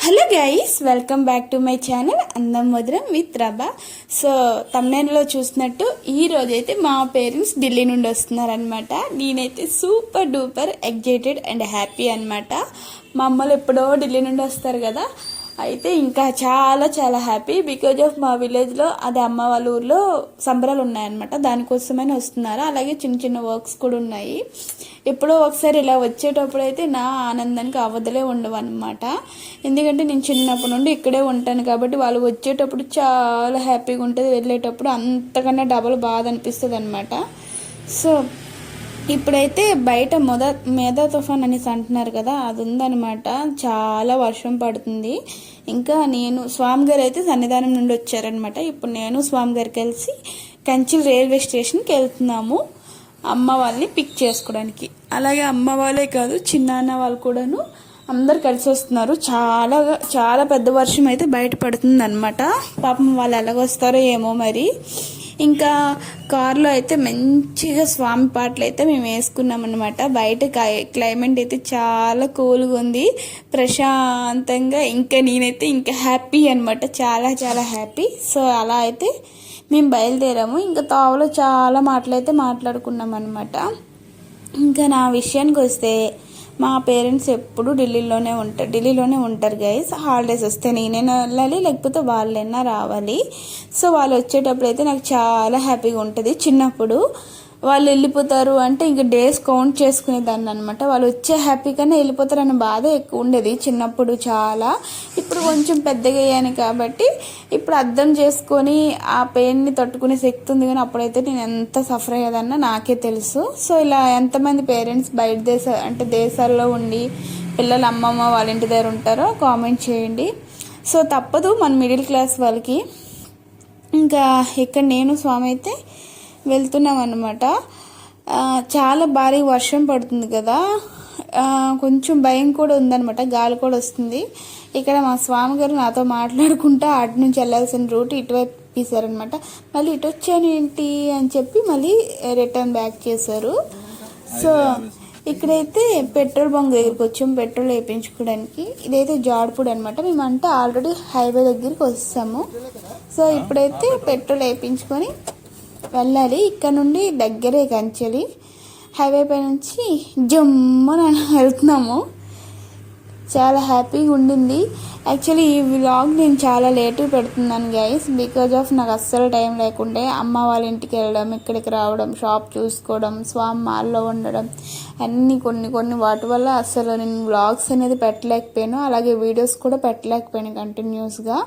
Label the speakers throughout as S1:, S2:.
S1: Hello guys, welcome back to my channel అందం మధురం with ప్రభా. సో తమ్నైన్లో చూసినట్టు ఈ రోజైతే మా పేరెంట్స్ ఢిల్లీ నుండి వస్తున్నారనమాట. నేనైతే super duper excited and happy అనమాట. మా అమ్మలు ఎప్పుడో ఢిల్లీ నుండి వస్తారు కదా, అయితే ఇంకా చాలా చాలా హ్యాపీ. బికాజ్ ఆఫ్ మా విలేజ్లో అదే అమ్మ వాళ్ళ ఊర్లో సంబరాలు ఉన్నాయన్నమాట, దానికోసమని వస్తున్నారు. అలాగే చిన్న చిన్న వర్క్స్ కూడా ఉన్నాయి. ఎప్పుడో ఒకసారి ఇలా వచ్చేటప్పుడు అయితే నా ఆనందానికి అవధలే ఉండవు అనమాట. ఎందుకంటే నేను చిన్నప్పటి నుండి ఇక్కడే ఉంటాను కాబట్టి వాళ్ళు వచ్చేటప్పుడు చాలా హ్యాపీగా ఉంటుంది, వెళ్ళేటప్పుడు అంతకన్నా డబల్ బాధ అనిపిస్తుంది అనమాట. సో ఇప్పుడైతే బయట మేధా తుఫాన్ అనేసి అంటున్నారు కదా, అది ఉందనమాట. చాలా వర్షం పడుతుంది. ఇంకా నేను స్వామి గారు అయితే సన్నిధానం నుండి వచ్చారనమాట. ఇప్పుడు నేను స్వామి గారు కలిసి కంచిల్ రైల్వే స్టేషన్కి వెళ్తున్నాము అమ్మ వాళ్ళని పిక్ చేసుకోవడానికి. అలాగే అమ్మ వాళ్ళే కాదు, చిన్నాన్న వాళ్ళు కూడాను అందరు కలిసి వస్తున్నారు. చాలా చాలా పెద్ద వర్షం అయితే బయట పడుతుంది అనమాట. పాపం వాళ్ళు ఎలాగొస్తారో ఏమో మరి. ఇంకా కార్లో అయితే మంచిగా స్వామి పాటలు అయితే మేము వేసుకున్నాం అనమాట. బయట క్లైమేట్ అయితే చాలా కూల్గా ఉంది, ప్రశాంతంగా. ఇంకా నేనైతే ఇంకా హ్యాపీ అనమాట, చాలా చాలా హ్యాపీ. సో అలా అయితే మేము బయలుదేరాము. ఇంకా తావలో చాలా మాటలు అయితే మాట్లాడుకున్నాం అనమాట. ఇంకా నా విషయానికి వస్తే మా పేరెంట్స్ ఎప్పుడు ఢిల్లీలోనే ఉంటారు గైస్. హాలిడేస్ వస్తే నేనైనా వెళ్ళాలి, లేకపోతే వాళ్ళైనా రావాలి. సో వాళ్ళు వచ్చేటప్పుడు అయితే నాకు చాలా హ్యాపీగా ఉంటుంది. చిన్నప్పుడు వాళ్ళు వెళ్ళిపోతారు అంటే ఇంక డేస్ కౌంట్ చేసుకునేదాన్ని అనమాట. వాళ్ళు వచ్చే హ్యాపీగానే వెళ్ళిపోతారన్న బాధ ఎక్కువ ఉండేది చిన్నప్పుడు చాలా. ఇప్పుడు కొంచెం పెద్దగా అయ్యాను కాబట్టి ఇప్పుడు అర్థం చేసుకొని ఆ పెయిన్ని తట్టుకునే శక్తి ఉంది. కానీ అప్పుడైతే నేను ఎంత సఫర్ అయ్యేదన్నా నాకే తెలుసు. సో ఇలా ఎంతమంది పేరెంట్స్ బయట దేశాల్లో ఉండి పిల్లలు అమ్మమ్మ వాళ్ళ ఇంటి దగ్గర ఉంటారో కామెంట్ చేయండి. సో తప్పదు మన మిడిల్ క్లాస్ వాళ్ళకి. ఇంకా ఇక్కడ నేను స్వామి అయితే వెళ్తున్నాం అనమాట. చాలా భారీ వర్షం పడుతుంది కదా, కొంచెం భయం కూడా ఉందనమాట, గాలి కూడా వస్తుంది. ఇక్కడ మా స్వామి గారు నాతో మాట్లాడుకుంటా అటు నుంచి వెళ్ళాల్సిన రూట్ ఇటువైపు తీసారనమాట. మళ్ళీ ఇటు వచ్చాను ఏంటి అని చెప్పి మళ్ళీ రిటర్న్ బ్యాక్ చేశారు. సో ఇక్కడైతే పెట్రోల్ బంక్ దగ్గరికి వచ్చాం పెట్రోల్ వేయించుకోవడానికి. ఇదైతే జాడ్పూడి అనమాట. మేమంటే ఆల్రెడీ హైవే దగ్గరికి వస్తాము. సో ఇప్పుడైతే పెట్రోల్ వేయించుకొని వెళ్ళాలి. ఇక్కడ నుండి దగ్గరే కంచెలి, హైవే పై నుంచి జమ్మని వెళ్తున్నాము. చాలా హ్యాపీగా ఉండింది. యాక్చువల్లీ ఈ వ్లాగ్ నేను చాలా లేటుగా పెడుతున్నాను గైస్, బికాజ్ ఆఫ్ నాకు అస్సలు టైం లేకుండే. అమ్మ వాళ్ళ ఇంటికి వెళ్ళడం, ఇక్కడికి రావడం, షాప్ చూసుకోవడం, స్వామి మాల్లో ఉండడం, అన్నీ కొన్ని వాటి వల్ల అస్సలు నేను వ్లాగ్స్ అనేది పెట్టలేకపోయాను. అలాగే వీడియోస్ కూడా పెట్టలేకపోయాను కంటిన్యూస్గా.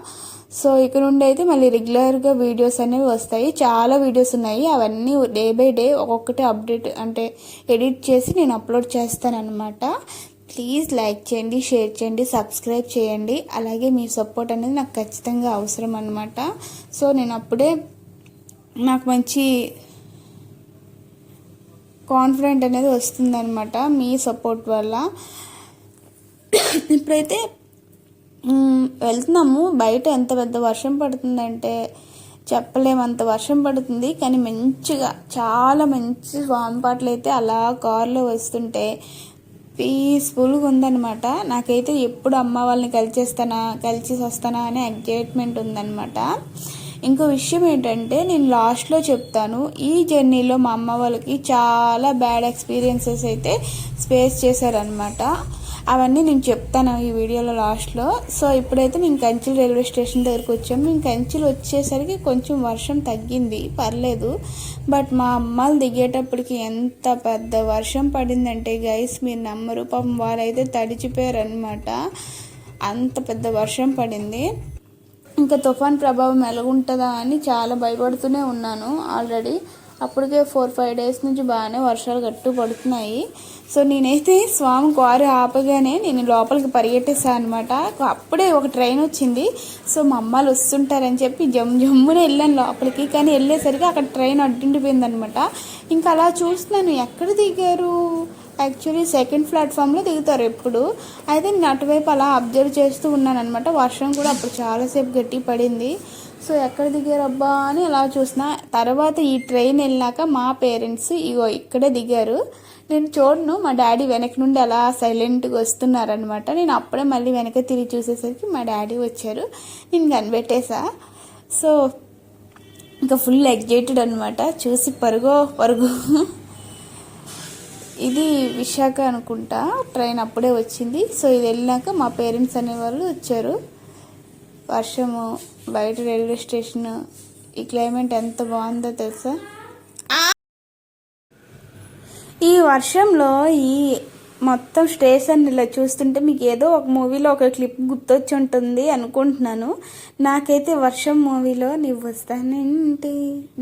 S1: సో ఇక్కడ నుండి అయితే మళ్ళీ రెగ్యులర్గా వీడియోస్ అనేవి వస్తాయి. చాలా వీడియోస్ ఉన్నాయి, అవన్నీ డే బై డే ఒక్కొక్కటి అప్డేట్ అంటే ఎడిట్ చేసి నేను అప్లోడ్ చేస్తానన్నమాట. ప్లీజ్ లైక్ చేయండి, షేర్ చేయండి, సబ్స్క్రైబ్ చేయండి. అలాగే మీ సపోర్ట్ అనేది నాకు ఖచ్చితంగా అవసరం అన్నమాట. సో నేను అప్పుడే నాకు మంచి కాన్ఫిడెంట్ అనేది వస్తుందన్నమాట మీ సపోర్ట్ వల్ల. ఇప్పుడైతే వెళ్తున్నాము. బయట ఎంత పెద్ద వర్షం పడుతుందంటే చెప్పలేమంత వర్షం పడుతుంది. కానీ మంచిగా చాలా మంచి స్వామి పాటలు అయితే అలా కారులో వస్తుంటే పీస్ఫుల్గా ఉందన్నమాట. నాకైతే ఎప్పుడు అమ్మ వాళ్ళని కలిసి వస్తానా అనే ఎగ్జైట్మెంట్ ఉందన్నమాట. ఇంకో విషయం ఏంటంటే నేను లాస్ట్లో చెప్తాను, ఈ జర్నీలో మా అమ్మ వాళ్ళకి చాలా బ్యాడ్ ఎక్స్పీరియన్సెస్ అయితే ఫేస్ చేశారనమాట. అవన్నీ నేను చెప్తాను ఈ వీడియోలో లాస్ట్లో. సో ఇప్పుడైతే మేము కంచిల్ రైల్వే స్టేషన్ దగ్గరికి వచ్చాము. మేము కంచిల్ వచ్చేసరికి కొంచెం వర్షం తగ్గింది, పర్లేదు. బట్ మా అమ్మలు దిగేటప్పటికి ఎంత పెద్ద వర్షం పడిందంటే గైస్ మీరు నమ్మరు. పాపం వాళ్ళైతే తడిచిపోయారు అనమాట, అంత పెద్ద వర్షం పడింది. ఇంకా తుఫాన్ ప్రభావం ఎలాగుంటుందా అని చాలా భయపడుతూనే ఉన్నాను ఆల్రెడీ. అప్పటికే 4-5 డేస్ నుంచి బాగానే వర్షాలు గట్టు పడుతున్నాయి. సో నేనైతే స్వామి కారు ఆపగానే నేను లోపలికి పరిగెట్టేసాను అనమాట. అప్పుడే ఒక ట్రైన్ వచ్చింది. సో మా అమ్మాలు వస్తుంటారని చెప్పి జమ్మున వెళ్ళాను లోపలికి. కానీ వెళ్ళేసరికి అక్కడ ట్రైన్ అడ్డుండిపోయిందనమాట. ఇంకా అలా చూస్తున్నాను, ఎక్కడ దిగారు? యాక్చువల్లీ సెకండ్ ప్లాట్ఫామ్లో దిగుతారు ఎప్పుడు. అయితే నేను అటువైపు అలా అబ్జర్వ్ చేస్తూ ఉన్నాను అనమాట. వర్షం కూడా అప్పుడు చాలాసేపు గట్టి పడింది. సో ఎక్కడ దిగారు అబ్బా అని అలా చూసిన తర్వాత ఈ ట్రైన్ వెళ్ళాక మా పేరెంట్స్ ఇక్కడే దిగారు. నేను చూడను, మా డాడీ వెనక నుండి అలా సైలెంట్గా వస్తున్నారనమాట. నేను అప్పుడే మళ్ళీ వెనక తిరిగి చూసేసరికి మా డాడీ వచ్చారు, నేను కనిపెట్టేసా. సో ఇంకా ఫుల్ ఎగ్జైటెడ్ అనమాట, చూసి పరుగు. ఇది విశాఖ అనుకుంటా, ట్రైన్ అప్పుడే వచ్చింది. సో ఇది వెళ్ళినాక మా పేరెంట్స్ అనేవాళ్ళు వచ్చారు. వర్షము, బయట రైల్వే స్టేషన్, ఈ క్లైమేట్ ఎంత బాగుందో తెలుసా. ఈ వర్షంలో ఈ మొత్తం స్టేషన్ ఇలా చూస్తుంటే మీకు ఏదో ఒక మూవీలో ఒక క్లిప్ గుర్తొచ్చి ఉంటుంది అనుకుంటున్నాను. నాకైతే వర్షం మూవీలో నీవు వస్తానంటే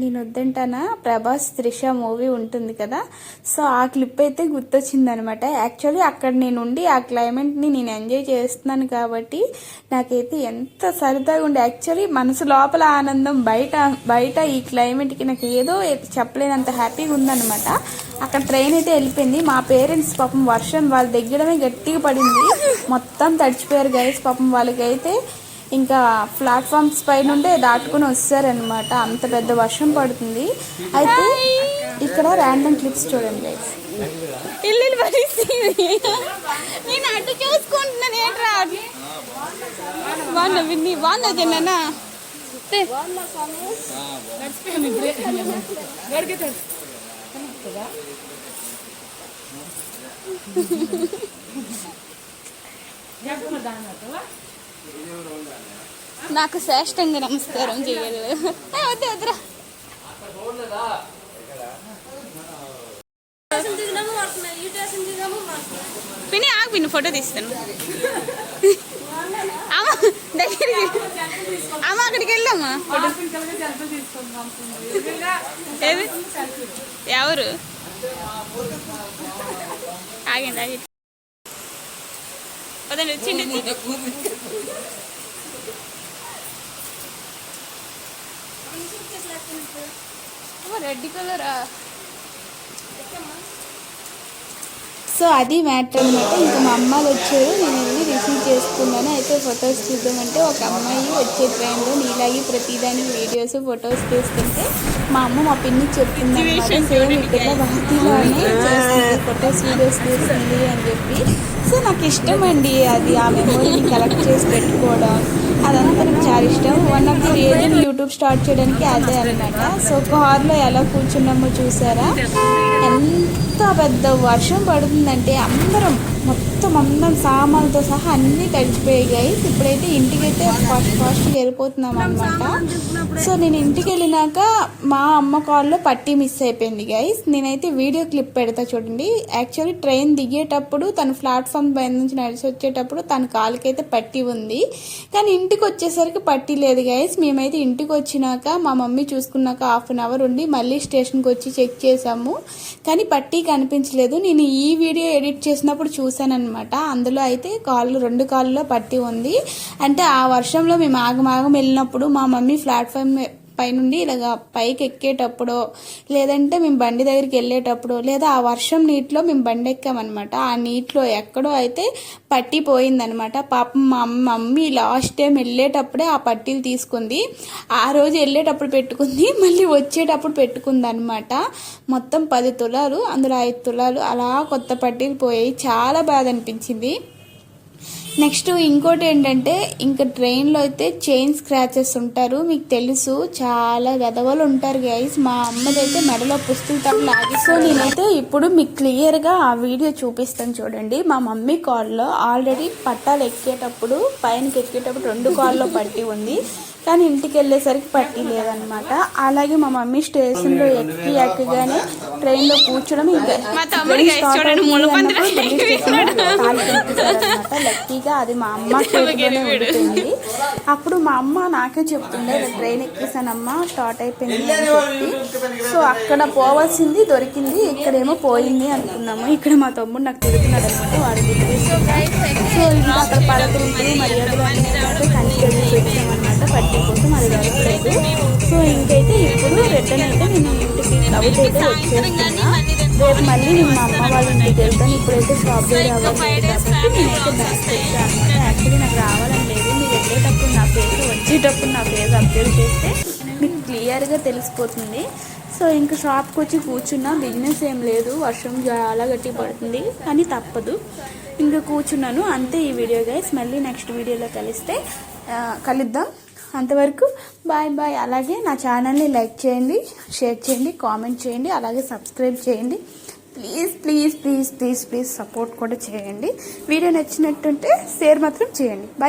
S1: నేను వద్దంటానా, ప్రభాస్ త్రిష మూవీ ఉంటుంది కదా, సో ఆ క్లిప్ అయితే గుర్తొచ్చింది అనమాట. యాక్చువల్లీ అక్కడ నేను ఉండి ఆ క్లైమేట్ని నేను ఎంజాయ్ చేస్తున్నాను కాబట్టి నాకైతే ఎంత సరదాగా ఉండే. యాక్చువల్లీ మనసు లోపల ఆనందం, బయట ఈ క్లైమేట్కి నాకు ఏదో చెప్పలేనంత హ్యాపీగా ఉందన్నమాట. అక్కడ ట్రైన్ అయితే వెళ్ళిపోయింది. మా పేరెంట్స్ పాపం వర్షం వాళ్ళ దగ్గరమే గట్టిగా పడింది, మొత్తం తడిచిపోయారు గైస్. పాపం వాళ్ళకైతే ఇంకా ప్లాట్ఫామ్స్ పై నుండే దాటుకుని వస్తారనమాట, అంత పెద్ద వర్షం పడుతుంది. అయితే ఇక్కడ ర్యాండమ్ క్లిప్స్ చూడండి గైస్. ఇల్లు పరిస్థితి నేను అటు చూసుకుంటున్నాను, ఏంట్రా బాగున్నా విన్ని, బాగున్నా జన్నా నాకు శ్రేష్టంగా నమస్కారం చేయాలి. వద్దు వద్దురా, పిన్ని ఆగు, పిన్ని ఫోటో తీస్తాను. అమ్మ దగ్గరికి, అమ్మ అక్కడికి వెళ్ళామ్మా ఫోటో. ఏది ఎవరు ఆగండి ఆగి పదండి, వచ్చిండి. రెడ్ కలరా. సో అది మ్యాటర్ అనమాట. ఇంకా మా అమ్మాయిలు వచ్చారు, నేను వెళ్ళి రిసీవ్ చేసుకున్నాను. అయితే ఫొటోస్ చూద్దామంటే ఒక అమ్మాయి వచ్చే ట్రైన్లో నీలాగి ప్రతిదానికి వీడియోస్ ఫొటోస్ తీస్తుంటే మా అమ్మ మా పిన్ని చెప్తుంది అనమాట, సేమ్ ఇక్కడ భారతీయలోనే చేస్తుంది, ఫొటోస్ వీడియోస్ తీస్తుంది అని చెప్పి. సో నాకు ఇష్టం అండి అది, ఆ మెమొరీని కలెక్ట్ చేసి పెట్టుకోవడం అదంతా నాకు చాలా ఇష్టం. One of the reason YouTube start చేయడానికి అదే అనమాట. సో కార్లో ఎలా కూర్చున్నామో చూసారా, ఎంత పెద్ద వర్షం పడుతుందంటే అందరం సామాన్లతో సహా అన్నీ తడిచిపోయాయి గైస్. ఇప్పుడైతే ఇంటికైతే ఫాస్ట్గా వెళ్ళిపోతున్నాం అనమాట. సో నేను ఇంటికి వెళ్ళినాక మా అమ్మ కాల్లో పట్టీ మిస్ అయిపోయింది గైస్. నేనైతే వీడియో క్లిప్ పెడతా చూడండి. యాక్చువల్లీ ట్రైన్ దిగేటప్పుడు తను ప్లాట్ఫామ్ పై నుంచి నడిచి వచ్చేటప్పుడు తన కాలుకైతే పట్టీ ఉంది, కానీ ఇంటికి వచ్చేసరికి పట్టీ లేదు గైస్. మేమైతే ఇంటికి వచ్చినాక మా మమ్మీ చూసుకున్నాక హాఫ్ అన్ అవర్ ఉండి మళ్ళీ స్టేషన్కి వచ్చి చెక్ చేసాము, కానీ పట్టీ కనిపించలేదు. నేను ఈ వీడియో ఎడిట్ చేసినప్పుడు చూసానమాట, అందులో అయితే రెండు కాళ్ళలో పట్టీ ఉంది. అంటే ఆ వర్షంలో మేము ఆగమాగం వెళ్ళినప్పుడు మా మమ్మీ ప్లాట్ఫామ్ పైనుండి ఇలాగా పైకి ఎక్కేటప్పుడు, లేదంటే మేము బండి దగ్గరికి వెళ్ళేటప్పుడు, లేదా ఆ వర్షం నీటిలో మేము బండి ఎక్కామన్నమాట, ఆ నీటిలో ఎక్కడో అయితే పట్టీ పోయిందనమాట. పాపం మా మమ్మీ లాస్ట్ టైం వెళ్ళేటప్పుడే ఆ పట్టీలు తీసుకుంది. ఆ రోజు వెళ్ళేటప్పుడు పెట్టుకుంది, మళ్ళీ వచ్చేటప్పుడు పెట్టుకుంది అనమాట. మొత్తం 10 తులాలు, అందులో 5 తులాలు అలా కొత్త పట్టీలు పోయాయి. చాలా బాధ అనిపించింది. నెక్స్ట్ ఇంకోటి ఏంటంటే, ఇంకా ట్రైన్లో అయితే చైన్ స్క్రాచెస్ ఉంటారు, మీకు తెలుసు, చాలా గదవలు ఉంటారు గైస్. మా అమ్మదైతే మెడలో పుస్తకాలు లాగి. సో నేనైతే ఇప్పుడు మీకు క్లియర్గా ఆ వీడియో చూపిస్తాను చూడండి. మా మమ్మీ కాల్లో ఆల్రెడీ పట్టాలు ఎక్కేటప్పుడు, పైనకి ఎక్కేటప్పుడు 2 కాల్లో పట్టి ఉంది, కానీ ఇంటికి వెళ్ళేసరికి పట్టీ లేదనమాట. అలాగే మా మమ్మీ స్టేషన్లో ఎక్కగానే ట్రైన్లో కూర్చోడం లక్కీగా అది మా అమ్మ చేతిలోనే ఉంటుంది. అప్పుడు మా అమ్మ నాకే చెప్తుండే, ట్రైన్ ఎక్కేసానమ్మా, స్టార్ట్ అయిపోయింది అని చెప్పి. సో అక్కడ పోవాల్సింది దొరికింది, ఇక్కడేమో పోయింది అనుకున్నాము. ఇక్కడ మా తమ్ముడు నాకు తిరుగుతున్నాడు అనమాట, వాడు గుర్తిస్తున్నాడు. సో ఇంకా అక్కడ పలకరింపులు మర్యాదలు అన్నీ కంటిన్యూ పెట్టామన్నమాట పట్టి కోసం, అది దొరకలేదు. సో ఇంకైతే ఇప్పుడు రిటర్న్ అయితే నేను ఇంటికి క్లౌడ్ అయితే వచ్చేస్తున్నా. రేపు మళ్ళీ నేను మా అమ్మ వాళ్ళ ఇంటికి వెళ్తాను. ఇప్పుడైతే షాప్ దగ్గర అవ్వలేదు కాబట్టి నేనైతే బ్యాక్ వచ్చాను అనమాట. యాక్చువల్లీ నాకు రావాలని లేదు, మీరు వెళ్ళేటప్పుడు నా ఫేస్, వచ్చేటప్పుడు నా ఫేస్ అప్డేట్ చేస్తే మీకు క్లియర్గా తెలిసిపోతుంది. సో ఇంకా షాప్కి వచ్చి కూర్చున్నా, బిజినెస్ ఏం లేదు, వర్షం చాలా గట్టి పడుతుంది కానీ తప్పదు, ఇంకా కూర్చున్నాను అంతే. ఈ వీడియో గైస్, మళ్ళీ నెక్స్ట్ వీడియోలో కలుద్దాం. అంతవరకు బాయ్ బాయ్. అలాగే నా ఛానల్ని లైక్ చేయండి, షేర్ చేయండి, కామెంట్ చేయండి, అలాగే సబ్స్క్రైబ్ చేయండి. Please please please please please support కూడా చేయండి. వీడియో నచ్చినట్టుంటే షేర్ మాత్రం చేయండి. బాయ్.